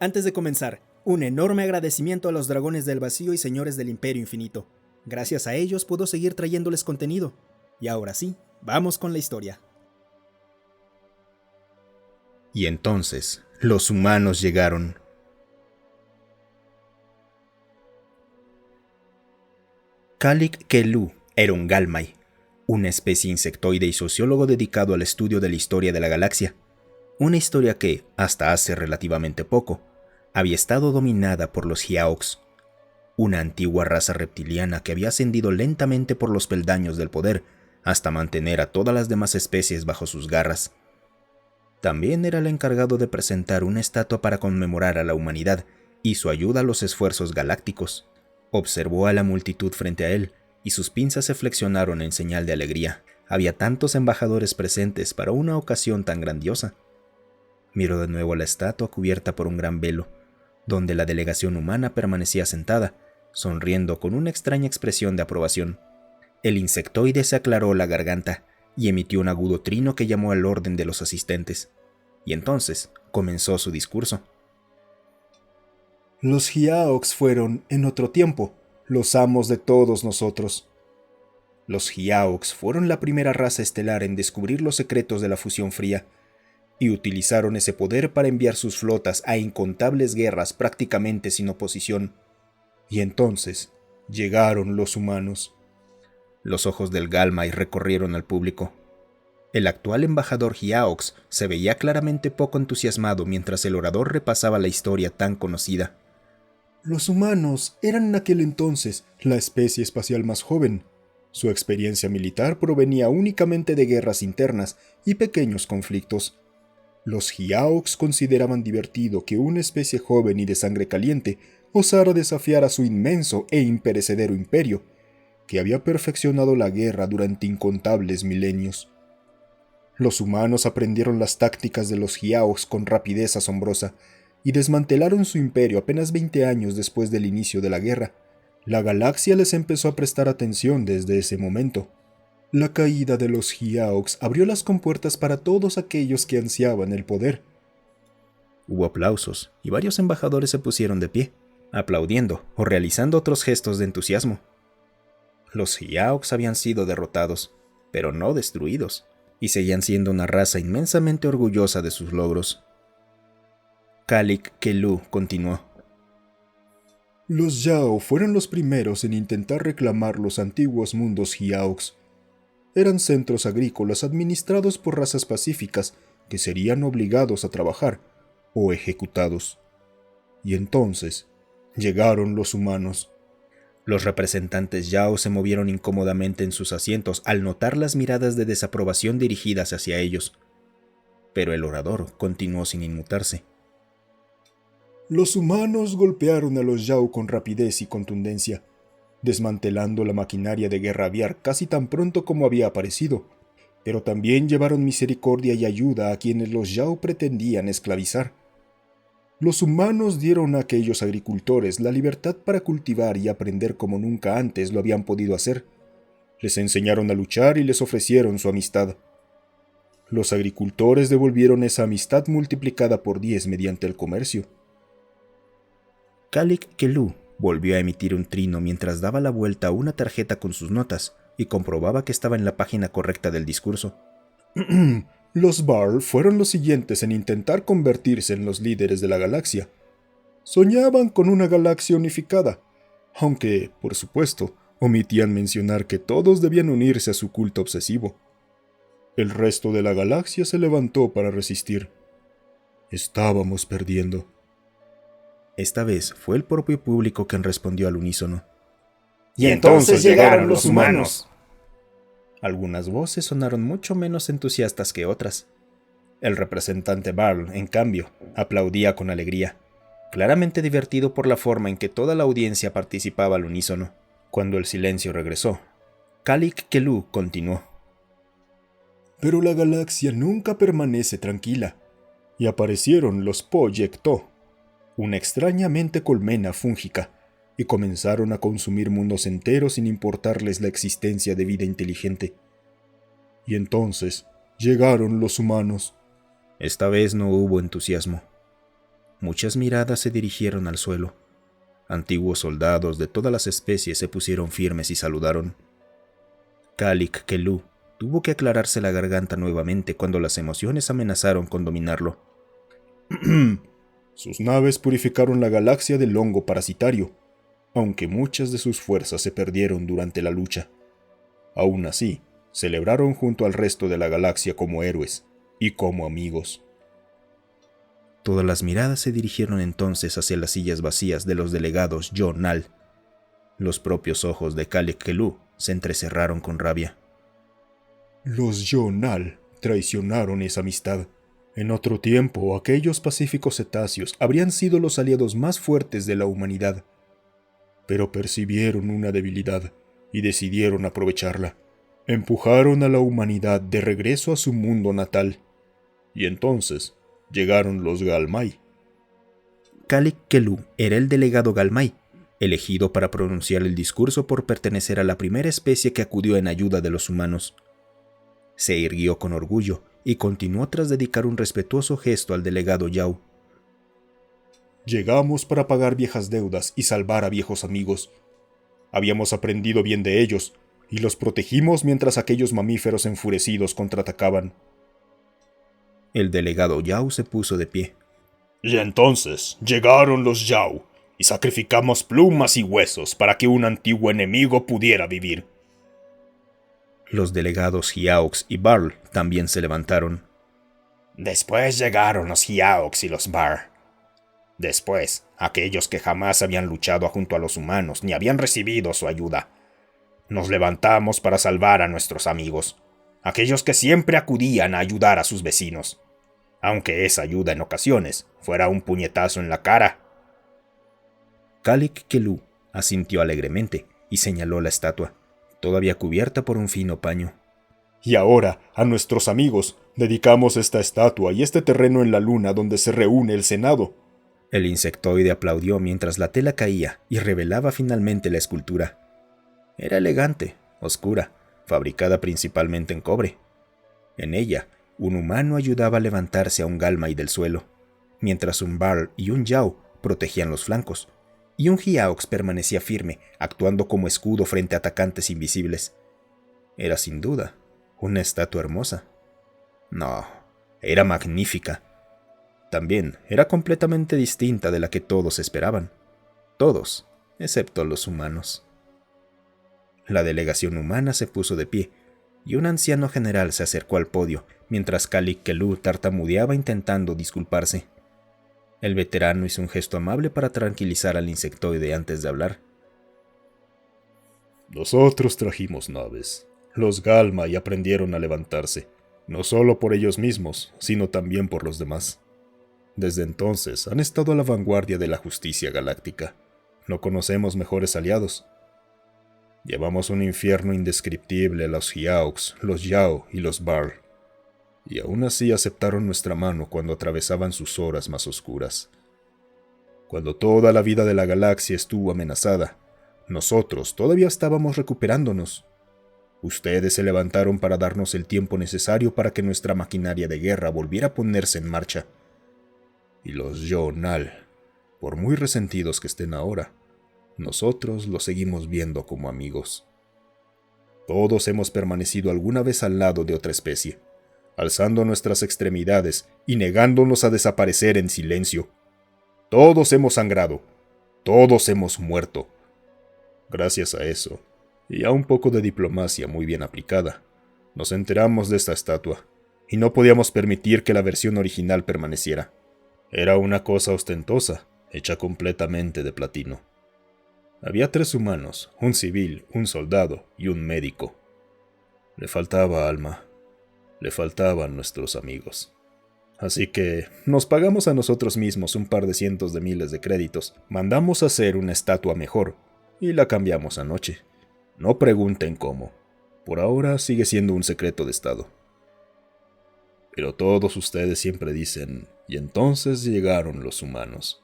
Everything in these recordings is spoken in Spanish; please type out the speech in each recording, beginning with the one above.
Antes de comenzar, un enorme agradecimiento a los dragones del vacío y señores del Imperio Infinito. Gracias a ellos puedo seguir trayéndoles contenido. Y ahora sí, vamos con la historia. Y entonces, los humanos llegaron. Kalik Kelu era un Galmai, una especie insectoide y sociólogo dedicado al estudio de la historia de la galaxia. Una historia que, hasta hace relativamente poco, había estado dominada por los Hiaox, una antigua raza reptiliana que había ascendido lentamente por los peldaños del poder hasta mantener a todas las demás especies bajo sus garras. También era el encargado de presentar una estatua para conmemorar a la humanidad y su ayuda a los esfuerzos galácticos. Observó a la multitud frente a él y sus pinzas se flexionaron en señal de alegría. Había tantos embajadores presentes para una ocasión tan grandiosa. Miró de nuevo la estatua cubierta por un gran velo, donde la delegación humana permanecía sentada, sonriendo con una extraña expresión de aprobación. El insectoide se aclaró la garganta y emitió un agudo trino que llamó al orden de los asistentes. Y entonces comenzó su discurso. Los Hiaox fueron, en otro tiempo, los amos de todos nosotros. Los Hiaox fueron la primera raza estelar en descubrir los secretos de la fusión fría, y utilizaron ese poder para enviar sus flotas a incontables guerras prácticamente sin oposición. Y entonces llegaron los humanos. Los ojos del Galmai recorrieron al público. El actual embajador Hiaox se veía claramente poco entusiasmado mientras el orador repasaba la historia tan conocida. Los humanos eran en aquel entonces la especie espacial más joven. Su experiencia militar provenía únicamente de guerras internas y pequeños conflictos. Los Hiaox consideraban divertido que una especie joven y de sangre caliente osara desafiar a su inmenso e imperecedero imperio, que había perfeccionado la guerra durante incontables milenios. Los humanos aprendieron las tácticas de los Hiaox con rapidez asombrosa y desmantelaron su imperio apenas 20 años después del inicio de la guerra. La galaxia les empezó a prestar atención desde ese momento. La caída de los Hiaox abrió las compuertas para todos aquellos que ansiaban el poder. Hubo aplausos y varios embajadores se pusieron de pie, aplaudiendo o realizando otros gestos de entusiasmo. Los Hiaox habían sido derrotados, pero no destruidos, y seguían siendo una raza inmensamente orgullosa de sus logros. Kalik Kelu continuó. Los Yao fueron los primeros en intentar reclamar los antiguos mundos Hiaox. Eran centros agrícolas administrados por razas pacíficas que serían obligados a trabajar o ejecutados. Y entonces llegaron los humanos. Los representantes Yao se movieron incómodamente en sus asientos al notar las miradas de desaprobación dirigidas hacia ellos. Pero el orador continuó sin inmutarse. Los humanos golpearon a los Yao con rapidez y contundencia, desmantelando la maquinaria de guerra aviar casi tan pronto como había aparecido, pero también llevaron misericordia y ayuda a quienes los Yao pretendían esclavizar. Los humanos dieron a aquellos agricultores la libertad para cultivar y aprender como nunca antes lo habían podido hacer. Les enseñaron a luchar y les ofrecieron su amistad. Los agricultores devolvieron esa amistad multiplicada por 10 mediante el comercio. Kalik Kelu volvió a emitir un trino mientras daba la vuelta a una tarjeta con sus notas y comprobaba que estaba en la página correcta del discurso. Los Barl fueron los siguientes en intentar convertirse en los líderes de la galaxia. Soñaban con una galaxia unificada, aunque, por supuesto, omitían mencionar que todos debían unirse a su culto obsesivo. El resto de la galaxia se levantó para resistir. Estábamos perdiendo. Esta vez fue el propio público quien respondió al unísono. Y entonces llegaron los humanos. Algunas voces sonaron mucho menos entusiastas que otras. El representante Barl, en cambio, aplaudía con alegría, claramente divertido por la forma en que toda la audiencia participaba al unísono. Cuando el silencio regresó, Kalik Kelu continuó. Pero la galaxia nunca permanece tranquila, y aparecieron los Po-Yek-To, una extrañamente colmena fúngica, y comenzaron a consumir mundos enteros sin importarles la existencia de vida inteligente. Y entonces llegaron los humanos. Esta vez no hubo entusiasmo. Muchas miradas se dirigieron al suelo. Antiguos soldados de todas las especies se pusieron firmes y saludaron. Kalik Kelu tuvo que aclararse la garganta nuevamente cuando las emociones amenazaron con dominarlo. Sus naves purificaron la galaxia del hongo parasitario, aunque muchas de sus fuerzas se perdieron durante la lucha. Aún así, celebraron junto al resto de la galaxia como héroes y como amigos. Todas las miradas se dirigieron entonces hacia las sillas vacías de los delegados Yo-Nal. Los propios ojos de Kalik Kelu se entrecerraron con rabia. Los Yo-Nal traicionaron esa amistad. En otro tiempo, aquellos pacíficos cetáceos habrían sido los aliados más fuertes de la humanidad. Pero percibieron una debilidad y decidieron aprovecharla. Empujaron a la humanidad de regreso a su mundo natal. Y entonces llegaron los Galmai. Kalik Kelu era el delegado Galmai, elegido para pronunciar el discurso por pertenecer a la primera especie que acudió en ayuda de los humanos. Se irguió con orgullo y continuó tras dedicar un respetuoso gesto al delegado Yao. Llegamos para pagar viejas deudas y salvar a viejos amigos. Habíamos aprendido bien de ellos y los protegimos mientras aquellos mamíferos enfurecidos contraatacaban. El delegado Yao se puso de pie. Y entonces llegaron los Yao y sacrificamos plumas y huesos para que un antiguo enemigo pudiera vivir. Los delegados Hiaux y Barl también se levantaron. Después llegaron los Hiaux y los Bar. Después, aquellos que jamás habían luchado junto a los humanos ni habían recibido su ayuda. Nos levantamos para salvar a nuestros amigos, aquellos que siempre acudían a ayudar a sus vecinos, aunque esa ayuda en ocasiones fuera un puñetazo en la cara. Kalik Kelu asintió alegremente y señaló la estatua, todavía cubierta por un fino paño. Y ahora, a nuestros amigos, dedicamos esta estatua y este terreno en la luna donde se reúne el Senado. El insectoide aplaudió mientras la tela caía y revelaba finalmente la escultura. Era elegante, oscura, fabricada principalmente en cobre. En ella, un humano ayudaba a levantarse a un Galmai del suelo, mientras un Barl y un Yao protegían los flancos, y un Hiaux permanecía firme, actuando como escudo frente a atacantes invisibles. Era sin duda una estatua hermosa. No, era magnífica. También era completamente distinta de la que todos esperaban. Todos, excepto los humanos. La delegación humana se puso de pie, y un anciano general se acercó al podio, mientras Kalik Kelu tartamudeaba intentando disculparse. El veterano hizo un gesto amable para tranquilizar al insectoide antes de hablar. Nosotros trajimos naves. Los Galmai aprendieron a levantarse, no solo por ellos mismos, sino también por los demás. Desde entonces han estado a la vanguardia de la justicia galáctica. No conocemos mejores aliados. Llevamos un infierno indescriptible a los Hiaux, los Yao y los Barl. Y aún así aceptaron nuestra mano cuando atravesaban sus horas más oscuras. Cuando toda la vida de la galaxia estuvo amenazada, nosotros todavía estábamos recuperándonos. Ustedes se levantaron para darnos el tiempo necesario para que nuestra maquinaria de guerra volviera a ponerse en marcha. Y los Yo-Nal, por muy resentidos que estén ahora, nosotros los seguimos viendo como amigos. Todos hemos permanecido alguna vez al lado de otra especie, alzando nuestras extremidades y negándonos a desaparecer en silencio. Todos hemos sangrado, todos hemos muerto. Gracias a eso, y a un poco de diplomacia muy bien aplicada, nos enteramos de esta estatua, y no podíamos permitir que la versión original permaneciera. Era una cosa ostentosa, hecha completamente de platino. Había 3 humanos, un civil, un soldado y un médico. Le faltaba alma. Le faltaban nuestros amigos. Así que nos pagamos a nosotros mismos un par de cientos de miles de créditos, mandamos a hacer una estatua mejor y la cambiamos anoche. No pregunten cómo. Por ahora sigue siendo un secreto de estado. Pero todos ustedes siempre dicen, y entonces llegaron los humanos.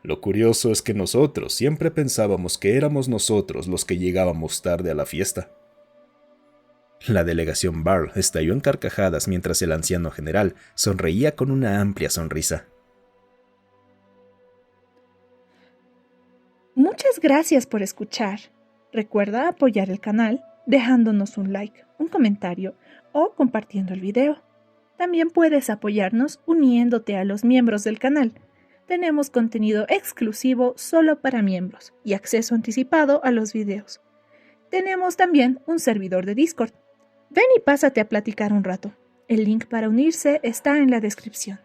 Lo curioso es que nosotros siempre pensábamos que éramos nosotros los que llegábamos tarde a la fiesta. La delegación Barl estalló en carcajadas mientras el anciano general sonreía con una amplia sonrisa. Muchas gracias por escuchar. Recuerda apoyar el canal dejándonos un like, un comentario o compartiendo el video. También puedes apoyarnos uniéndote a los miembros del canal. Tenemos contenido exclusivo solo para miembros y acceso anticipado a los videos. Tenemos también un servidor de Discord. Ven y pásate a platicar un rato. El link para unirse está en la descripción.